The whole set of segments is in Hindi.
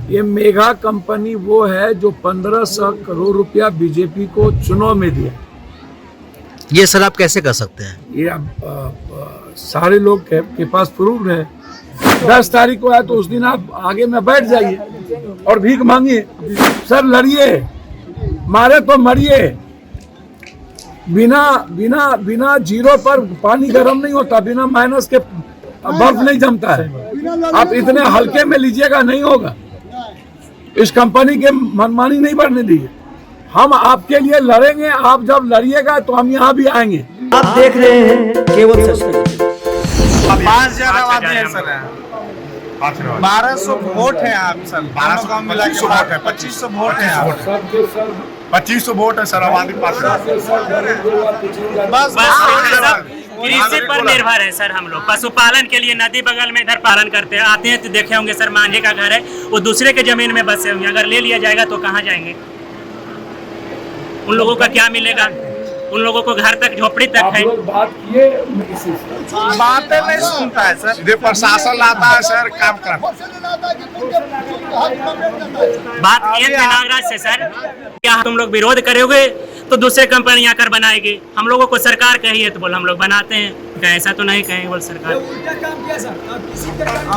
ये मेगा कंपनी वो है जो 1500 करोड़ रुपया बीजेपी को चुनाव में दिया। ये सर आप कैसे कर सकते हैं? ये सारे लोग के पास प्रूफ है। 10 तारीख को है तो उस दिन आप आगे में बैठ जाइए और भीख मांगिए। सर लड़िए, मारे तो मरिए। बिना जीरो पर पानी गर्म नहीं होता, बिना माइनस के बर्फ नहीं जमता है। आप इतने हल्के में लीजिएगा, नहीं होगा। इस कंपनी के मनमानी नहीं बढ़ने दीजिए। हम आपके लिए लड़ेंगे, आप जब लड़िएगा तो हम यहाँ भी आएंगे। आप देख रहे हैं केवल सच। 5000 आबादी है सर, 1200 वोट है आप सर, 1200 का मिला के वोट है, 2500 वोट है, 2500 वोट है सर आबादी। बस कृषि पर निर्भर है सर। हम लोग पशुपालन के लिए नदी बगल में इधर पालन करते हैं। आते हैं तो देखे होंगे सर, मांझे का घर है, वो दूसरे के जमीन में बसे होंगे। अगर ले लिया जाएगा तो कहाँ जाएंगे? उन लोगों का क्या मिलेगा? उन लोगों को घर तक, झोपड़ी तक है। बात किए, बातें नहीं सुनता है सर, सीधे प्रशासन लाता है सर, काम कर। बात किए थे नागराज से सर, क्या तुम लोग विरोध करोगे तो दूसरे कंपनी आकर बनाएगी। हम लोगों को सरकार कही है तो बोल हम लोग बनाते हैं, क्या ऐसा तो नहीं कहेंगे बोल सरकार।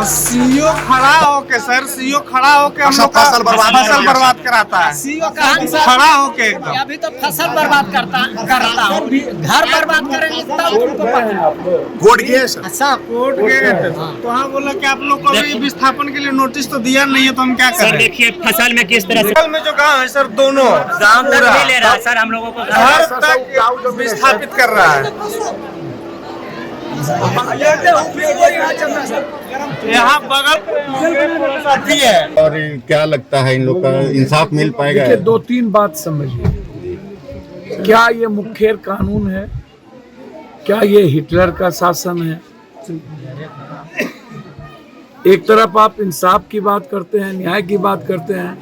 सीईओ खड़ा होके सर, सीईओ खड़ा होके हम लोग फसल बर्बाद कराता है। सीईओ खड़ा होके एकदम अभी तो फसल बर्बाद करता घर बर्बाद करेंगे कोर्ट गए सर। अच्छा कोर्ट गए थे तो हाँ बोला कि आप लोग को अभी विस्थापन के लिए नोटिस तो दिया नहीं है, तो हम क्या करें? देखिए फसल में किस तरह से, फसल में जो गाँव है सर, दोनों गाँव तक नहीं ले रहा सर, हम लोगों को घर तक विस्थापित कर रहा है। यहाँ बगल है। और क्या लगता है इन लोग का इंसाफ मिल पाएगा? देखिए 2-3 बात समझिए। क्या ये मुखर कानून है? क्या ये हिटलर का शासन है? एक तरफ आप इंसाफ की बात करते हैं, न्याय की बात करते हैं,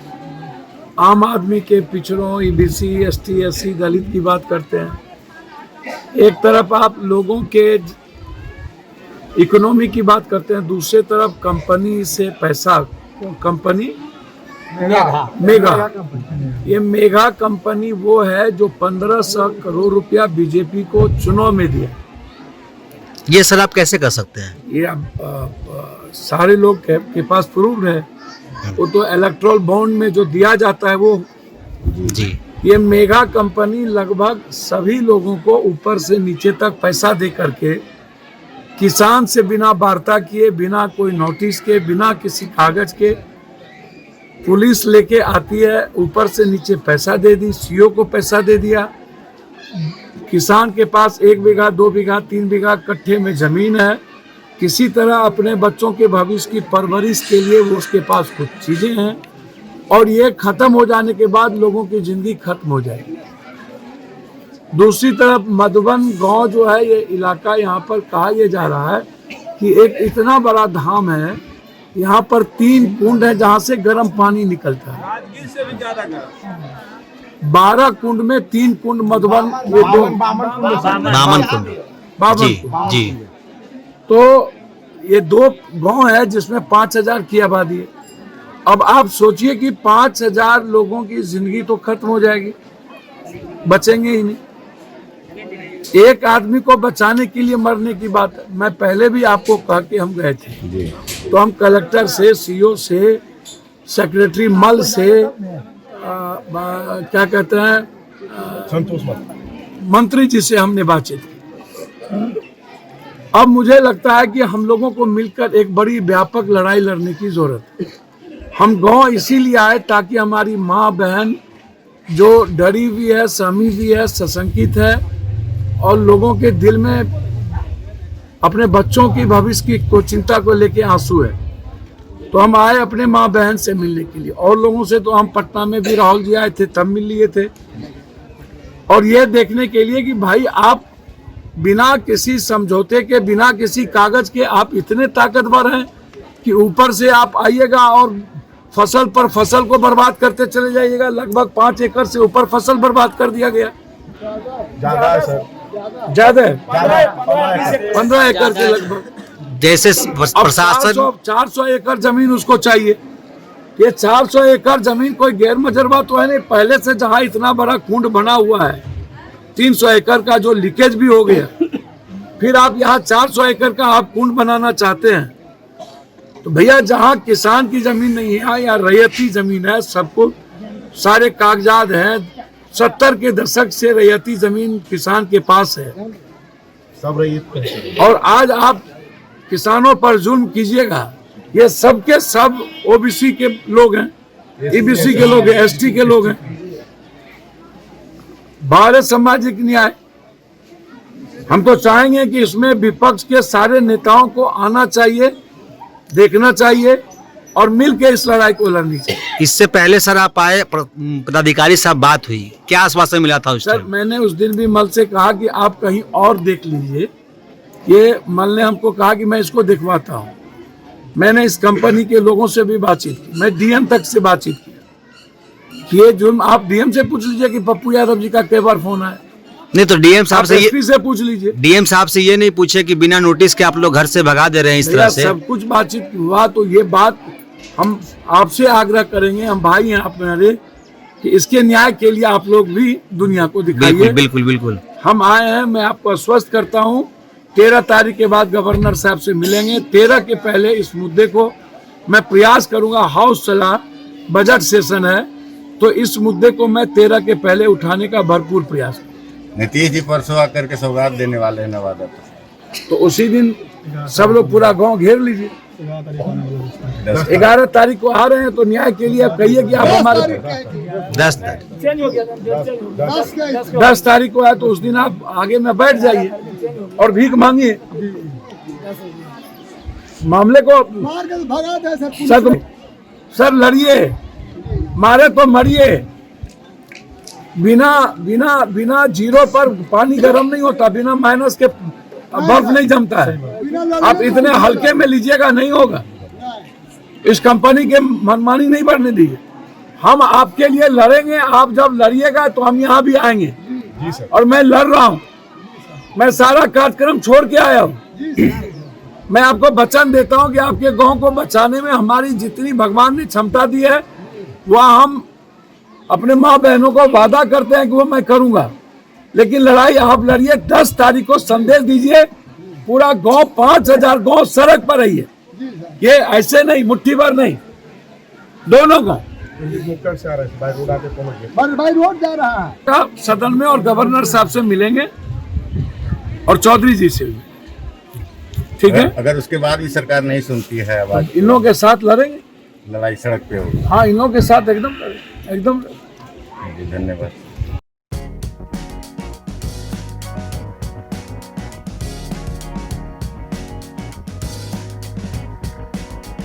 आम आदमी के पिछड़ों, ईबीसी, एसटी, एससी, दलित की बात करते हैं। एक तरफ आप लोगों के इकोनॉमी की बात करते हैं, दूसरे तरफ कंपनी से पैसा, कंपनी मेगा, ये मेगा कंपनी वो है जो 1500 करोड़ रुपया बीजेपी को चुनाव में दिया। ये सर आप कैसे कर सकते हैं? ये सारे लोग के पास प्रूफ है। वो तो इलेक्ट्रल बॉन्ड में जो दिया जाता है वो जी। ये मेगा कंपनी लगभग सभी लोगों को ऊपर से नीचे तक पैसा दे करके, किसान से बिना वार्ता किए, बिना कोई नोटिस के, बिना किसी कागज के, पुलिस लेके आती है, ऊपर से नीचे पैसा दे दी, सीईओ को पैसा दे दिया। किसान के पास 1 बीघा, 2 बीघा, 3 बीघा कट्ठे में जमीन है, किसी तरह अपने बच्चों के भविष्य की परवरिश के लिए वो उसके पास कुछ चीजें हैं, और ये खत्म हो जाने के बाद लोगों की जिंदगी खत्म हो जाएगी। दूसरी तरफ मधुबन गांव जो है, ये इलाका, यहाँ पर कहा यह जा रहा है कि एक इतना बड़ा धाम है, यहाँ पर 3 कुंड है जहाँ से गर्म पानी निकलता है। 12 कुंड में 3 कुंड मधुबन, ये दो बामन कुंड जी। तो ये 2 गांव है जिसमें 5000 की आबादी है। अब आप सोचिए कि 5000 लोगों की जिंदगी तो खत्म हो जाएगी, बचेंगे ही नहीं। एक आदमी को बचाने के लिए मरने की बात है। मैं पहले भी आपको कहा कि हम गए थे, तो हम कलेक्टर से, सीईओ से, सेक्रेटरी मल से, क्या कहते हैं, मंत्री जी से हमने बातचीत की। अब मुझे लगता है कि हम लोगों को मिलकर एक बड़ी व्यापक लड़ाई लड़ने की जरूरत है। हम गांव इसीलिए आए ताकि हमारी माँ बहन जो डरी हुई है, सहमी हुई है, सशंकित है, और लोगों के दिल में अपने बच्चों की भविष्य की को चिंता को लेके आंसू है, तो हम आए अपने माँ बहन से मिलने के लिए। और लोगों से तो हम पटना में भी राहुल जी आए थे, तब मिल लिए थे, और ये देखने के लिए कि भाई आप बिना किसी समझौते के, बिना किसी कागज के आप इतने ताकतवर हैं कि ऊपर से आप आइएगा और फसल पर फसल को बर्बाद करते चले जाइएगा। लगभग 5 एकड़ से ऊपर फसल बर्बाद कर दिया गया। ज्यादा है सर, ज्यादा है, 15 एकड़ के लगभग। जैसे प्रशासन 400 एकड़ जमीन उसको चाहिए, ये 400 एकड़ जमीन कोई गैर मजरवा तो है नहीं। पहले से जहाँ इतना बड़ा कुंड बना हुआ है, 300 एकड़ का जो लीकेज भी हो गया, फिर आप यहाँ 400 एकड़ का आप कुंड बनाना चाहते हैं। तो भैया जहाँ किसान की जमीन नहीं है या रैयती जमीन है, सबको सारे कागजात हैं। 70 के दशक से रैयती जमीन किसान के पास है, सब रही और आज आप किसानों पर जुल्म कीजिएगा। ये सबके सब ओबीसी के लोग हैं, ईबीसी के लोग हैं, एसटी के लोग हैं। भारत सामाजिक न्याय, हम तो चाहेंगे कि इसमें विपक्ष के सारे नेताओं को आना चाहिए, देखना चाहिए और मिलकर इस लड़ाई को लड़नी चाहिए। इससे पहले सर आप आए, पदाधिकारी साहब बात हुई, क्या आश्वासन मिला था उस सर टाइम? मैंने उस दिन भी मल से कहा कि आप कहीं और देख लीजिए। ये मल ने हमको कहा कि मैं इसको दिखवाता हूँ। मैंने इस कंपनी के लोगों से भी बातचीत की, मैं डीएम तक से बातचीत की। ये जुल्म आप डीएम से पूछ लीजिए कि पप्पू यादव जी का कई बार फोन आया। नहीं तो डीएम साहब से एसपी से पूछ लीजिए। डीएम साहब से ये नहीं पूछे कि बिना नोटिस के आप लोग घर से भगा दे रहे हैं इस तरह से? सब कुछ बातचीत हुआ, तो ये बात हम आपसे आग्रह करेंगे, हम भाई हैं आप मेरे, कि इसके न्याय के लिए आप लोग भी दुनिया को दिखाइए। बिल्कुल बिल्कुल बिल्कुल। हम आए हैं, मैं आपको आश्वस्त करता हूं 13 तारीख के बाद गवर्नर साहब से मिलेंगे। 13 के पहले इस मुद्दे को मैं प्रयास करूंगा। हाउस चला, बजट सेशन है, तो इस मुद्दे को मैं 13 के पहले उठाने का भरपूर प्रयास करूंगा। नीतीश जी परसों आकर के सौगात देने वाले हैं नवादा पर। तो उसी दिन सब लोग पूरा गांव घेर लीजिए। 11 तारीख को आ रहे हैं, तो न्याय के लिए आप कहिए कि आप हमारे 10 तारीख को आए, तो उस दिन आप आगे में बैठ जाइए और भीख मांगिए। मामले को सर लड़िए, मारे तो मरिए। बिना जीरो पर पानी गर्म नहीं होता, बिना माइनस के बर्फ नहीं जमता है। आप इतने हल्के में लीजिएगा, नहीं होगा। इस कंपनी के मनमानी नहीं बढ़ने दीजिए। हम आपके लिए लड़ेंगे। आप जब लड़िएगा तो हम यहाँ भी आएंगे। और मैं लड़ रहा हूँ, मैं सारा कार्यक्रम छोड़ के आया हूँ। मैं आपको वचन देता हूँ कि आपके गांव को बचाने में हमारी जितनी भगवान ने क्षमता दी है, वह हम अपने माँ बहनों को वादा करते हैं कि वो मैं करूंगा। लेकिन लड़ाई आप लड़िए। 10 तारीख को संदेश दीजिए, पूरा गांव 5000 गांव सड़क पर रहिए। ये ऐसे नहीं, मुट्ठी भर नहीं, दोनों को बाई रोड जा रहा है। सदन में और गवर्नर साहब से मिलेंगे और चौधरी जी से भी, ठीक है। अगर उसके बाद भी सरकार नहीं सुनती है आवाज, इन लोगों के साथ लड़ेंगे, लड़ाई सड़क पे होगी। हाँ इन लोगों के साथ एकदम। धन्यवाद।